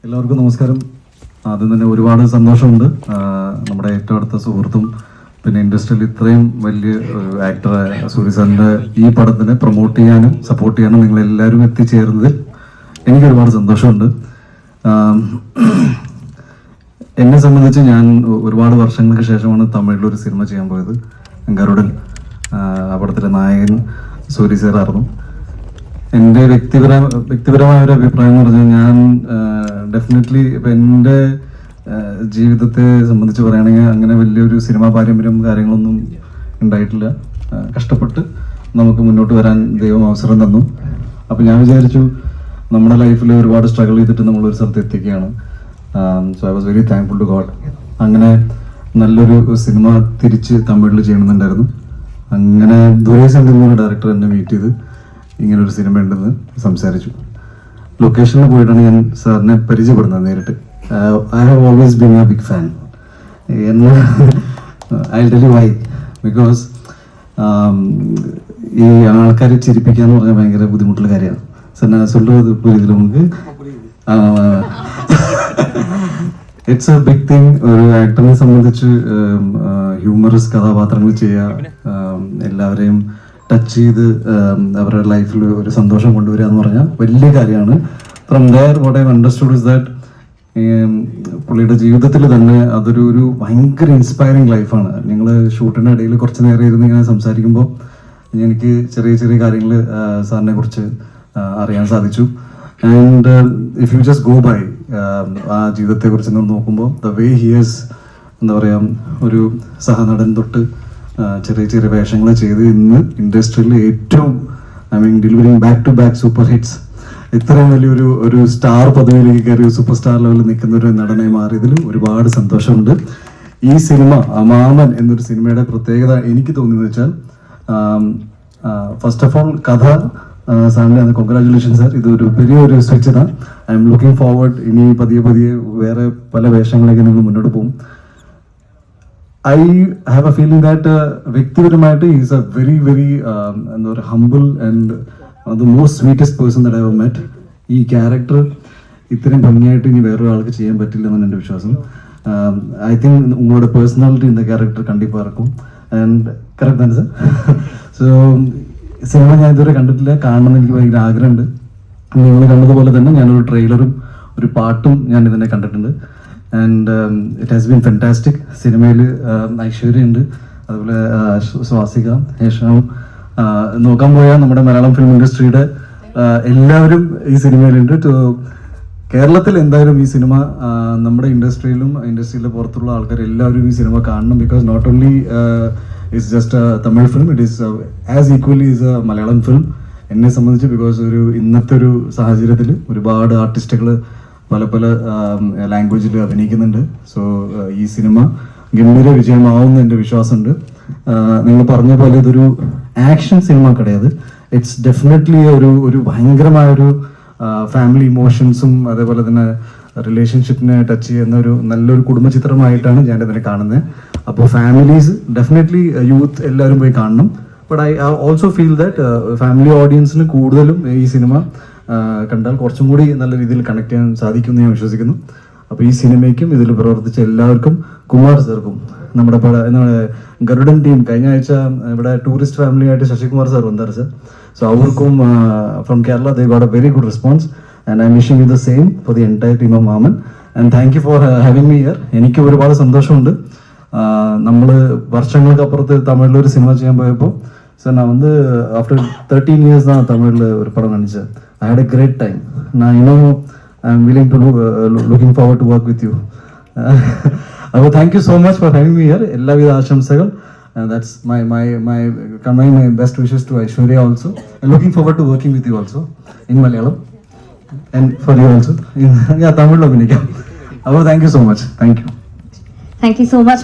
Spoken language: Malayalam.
എല്ലാവർക്കും നമസ്കാരം. ആദ്യം തന്നെ ഒരുപാട് സന്തോഷമുണ്ട്. നമ്മുടെ ഏറ്റവും അടുത്ത സുഹൃത്തും പിന്നെ ഇൻഡസ്ട്രിയിൽ ഇത്രയും വലിയ ആക്ടറായ സൂര്യ സാറിൻ്റെ ഈ പടത്തിനെ പ്രൊമോട്ട് ചെയ്യാനും സപ്പോർട്ട് ചെയ്യാനും നിങ്ങളെല്ലാവരും എത്തിച്ചേർന്നതിൽ എനിക്ക് ഒരുപാട് സന്തോഷമുണ്ട്. എന്നെ സംബന്ധിച്ച് ഞാൻ ഒരുപാട് വർഷങ്ങൾക്ക് ശേഷമാണ് തമിഴിലൊരു സിനിമ ചെയ്യാൻ പോയത്. ഗരുഡൻ, ആ പടത്തിലെ നായകൻ സൂര്യ സാറായിരുന്നു. എൻ്റെ വ്യക്തിപരമായ ഒരു അഭിപ്രായം എന്ന് പറഞ്ഞാൽ ഞാൻ ഡെഫിനറ്റ്ലി ഇപ്പം എൻ്റെ ജീവിതത്തെ സംബന്ധിച്ച് പറയുകയാണെങ്കിൽ അങ്ങനെ വലിയൊരു സിനിമാ പാരമ്പര്യം കാര്യങ്ങളൊന്നും ഉണ്ടായിട്ടില്ല. കഷ്ടപ്പെട്ട് നമുക്ക് മുന്നോട്ട് വരാൻ ദൈവം അവസരം തന്നു. അപ്പം ഞാൻ വിചാരിച്ചു നമ്മുടെ ലൈഫിൽ ഒരുപാട് സ്ട്രഗിൾ ചെയ്തിട്ട് നമ്മളൊരു സ്ഥലത്ത് എത്തിക്കുകയാണ്. So I was very thankful to God. അങ്ങനെ നല്ലൊരു സിനിമ തിരിച്ച് തമിഴിൽ ചെയ്യണമെന്നുണ്ടായിരുന്നു. അങ്ങനെ ദുരേശൻ എന്നൊരു ഡയറക്ടർ എന്നെ മീറ്റ് ചെയ്ത് ഇങ്ങനൊരു സിനിമ ഉണ്ടെന്ന് സംസാരിച്ചു. ലൊക്കേഷനിൽ പോയിട്ടാണ് ഞാൻ സാറിനെ പരിചയപ്പെടുന്നത് നേരിട്ട്. I have always been a big fan. I tell you why. Because ഈ ആൾക്കാരെ ചിരിപ്പിക്കുക എന്ന് പറഞ്ഞാൽ ഭയങ്കര ബുദ്ധിമുട്ടുള്ള കാര്യമാണ്. സാർ ഞാൻ சொல்றது പുരിയതിൽ നമുക്ക് ഇറ്റ്സ് എ ബിഗ് തിങ്. ഒരു ആക്ടറിനെ സംബന്ധിച്ച് ഹ്യൂമറസ് കഥാപാത്രങ്ങൾ ചെയ്യുക, എല്ലാവരെയും ടച്ച് ചെയ്ത് അവരുടെ ലൈഫിൽ ഒരു സന്തോഷം കൊണ്ടുവരിക എന്ന് പറഞ്ഞാൽ വലിയ കാര്യമാണ്. From there what I understood is that പുള്ളിയുടെ ജീവിതത്തിൽ തന്നെ അതൊരു ഭയങ്കര ഇൻസ്പയറിങ് ലൈഫാണ്. ഞങ്ങൾ ഷൂട്ടിൻ്റെ ഇടയിൽ കുറച്ച് നേരം ഇരുന്ന് ഇങ്ങനെ സംസാരിക്കുമ്പോൾ എനിക്ക് ചെറിയ ചെറിയ കാര്യങ്ങൾ സാറിനെ കുറിച്ച് അറിയാൻ സാധിച്ചു. And if you just go by ആ ജീവിതത്തെക്കുറിച്ച് നോക്കുമ്പോൾ ദ വേ ഹിയേഴ്സ് എന്താ പറയുക, ഒരു സഹനടൻ തൊട്ട് ചെറിയ ചെറിയ വേഷങ്ങൾ ചെയ്ത് ഇന്ന് ഇൻഡസ്ട്രിയിൽ ഏറ്റവും delivering back to back super hits, ഇത്രയും വലിയൊരു സ്റ്റാർ പദവിയിലേക്ക് കയറി സൂപ്പർ സ്റ്റാർ ലെവലിൽ നിൽക്കുന്ന ഒരു നടനായി മാറിയതിലും ഒരുപാട് സന്തോഷമുണ്ട്. ഈ സിനിമ മാമൻ എന്നൊരു സിനിമയുടെ പ്രത്യേകത എനിക്ക് തോന്നിയെന്ന് വെച്ചാൽ, ഫസ്റ്റ് ഓഫ് ഓൾ കഥ സാറിൻ്റെ കോൺഗ്രാറ്റുലേഷൻസ് സാർ. ഇതൊരു വലിയൊരു സ്വിച്ചതാണ്. I am looking forward. ഇനി പതിയെ പതിയെ വേറെ പല വേഷങ്ങളിലേക്ക് നിങ്ങൾ മുന്നോട്ട് പോകും. I have a feeling that വ്യക്തിപരമായിട്ട് ഈസ് എ വെരി എന്താ പറയുക humble and the most sweetest person that I have met. ഈ ക്യാരക്ടർ ഇത്രയും ഭംഗിയായിട്ട് ഇനി വേറൊരാൾക്ക് ചെയ്യാൻ പറ്റില്ല എന്നാണ് എൻ്റെ വിശ്വാസം. ഐ തിങ്ക് ഉങ്ങളുടെ പേഴ്സണാലിറ്റി இந்த ക്യാരക്ടർ കണ്ടിപ്പാக இருக்கும். ആൻഡ് കറക്റ്റ് ആണ് സാർ. സോ സിനിമ ഞാൻ ഇതുവരെ കണ്ടിട്ടില്ല, കാണണമെന്ന് എനിക്ക് ഭയങ്കര ആഗ്രഹമുണ്ട്. നിങ്ങൾ കണ്ടതുപോലെ തന്നെ ഞാനൊരു ട്രെയിലറും ഒരു പാട്ടും ഞാൻ ഇതിനെ കണ്ടിട്ടുണ്ട്. And it has been fantastic. സിനിമയിൽ ഐശ്വര്യ ഉണ്ട്, അതുപോലെ സ്വാസിക, യേശാവും. നോക്കാൻ പോയാൽ നമ്മുടെ മലയാളം ഫിലിം ഇൻഡസ്ട്രിയുടെ എല്ലാവരും ഈ സിനിമയിലുണ്ട്. കേരളത്തിൽ എന്തായാലും ഈ സിനിമ നമ്മുടെ ഇൻഡസ്ട്രിയിലെ പുറത്തുള്ള ആൾക്കാർ എല്ലാവരും ഈ സിനിമ കാണണം. Because not only it's just Tamil film, it is as equally is a Malayalam film എന്നെ സംബന്ധിച്ച്. ബിക്കോസ് ഇന്നത്തെ ഒരു സാഹചര്യത്തിൽ ഒരുപാട് ആർട്ടിസ്റ്റുകൾ പല ലാംഗ്വേജിൽ അഭിനയിക്കുന്നുണ്ട്. സോ ഈ സിനിമ ഗംഭീര വിജയമാവുമെന്ന് എൻ്റെ വിശ്വാസമുണ്ട്. നിങ്ങൾ പറഞ്ഞ പോലെ ഇതൊരു ആക്ഷൻ സിനിമ கிடையாது. ഇറ്റ്സ് ഡെഫിനറ്റ്ലി ഒരു ഭയങ്കരമായൊരു ഫാമിലി ഇമോഷൻസും അതേപോലെ തന്നെ റിലേഷൻഷിപ്പിനെ ടച്ച് ചെയ്യുന്ന നല്ലൊരു കുടുംബചിത്രമായിട്ടാണ് ഞാൻ ഇതിനെ കാണുന്നത്. അപ്പോൾ ഫാമിലീസ് ഡെഫിനറ്റ്ലി യൂത്ത് എല്ലാവരും പോയി കാണണം. But I also feel that family ഓഡിയൻസിന് കൂടുതലും ഈ സിനിമ കണ്ടാൽ കുറച്ചും കൂടി നല്ല രീതിയിൽ കണക്ട് ചെയ്യാൻ സാധിക്കുമെന്ന് ഞാൻ വിശ്വസിക്കുന്നു. അപ്പോൾ ഈ സിനിമയ്ക്കും ഇതിൽ പ്രവർത്തിച്ച എല്ലാവർക്കും, കുമാർ സാർക്കും, നമ്മുടെ ഗരുഡൻ ടീം, കഴിഞ്ഞ ആഴ്ച ഇവിടെ ടൂറിസ്റ്റ് ഫാമിലി ആയിട്ട് ശശികുമാർ സാർ വന്നാറ് സാർ. സോ അവർക്കും from Kerala they got a very good response and I am wishing you the same for the entire team of Maaman. And thank you for having me here. എനിക്ക് ഒരുപാട് സന്തോഷമുണ്ട്. നമ്മൾ വർഷങ്ങൾക്ക് അപ്പുറത്ത് തമിഴിലൊരു സിനിമ ചെയ്യാൻ പോയപ്പോൾ സാർ ഞാൻ ആഫ്റ്റർ 13 years தான் தமிழில் ஒரு படம் நடித்தேன். I had a great time. Now I'm willing to looking forward to work with you. Thank you so much for having me here. എല്ലാവിധ ആശംസകൾ. That's my best wishes to Aishwarya also. And looking forward to working with you also in Malayalam and for you also. Tamil lo abhinikkam. Thank you so much. Thank you. Thank you so much.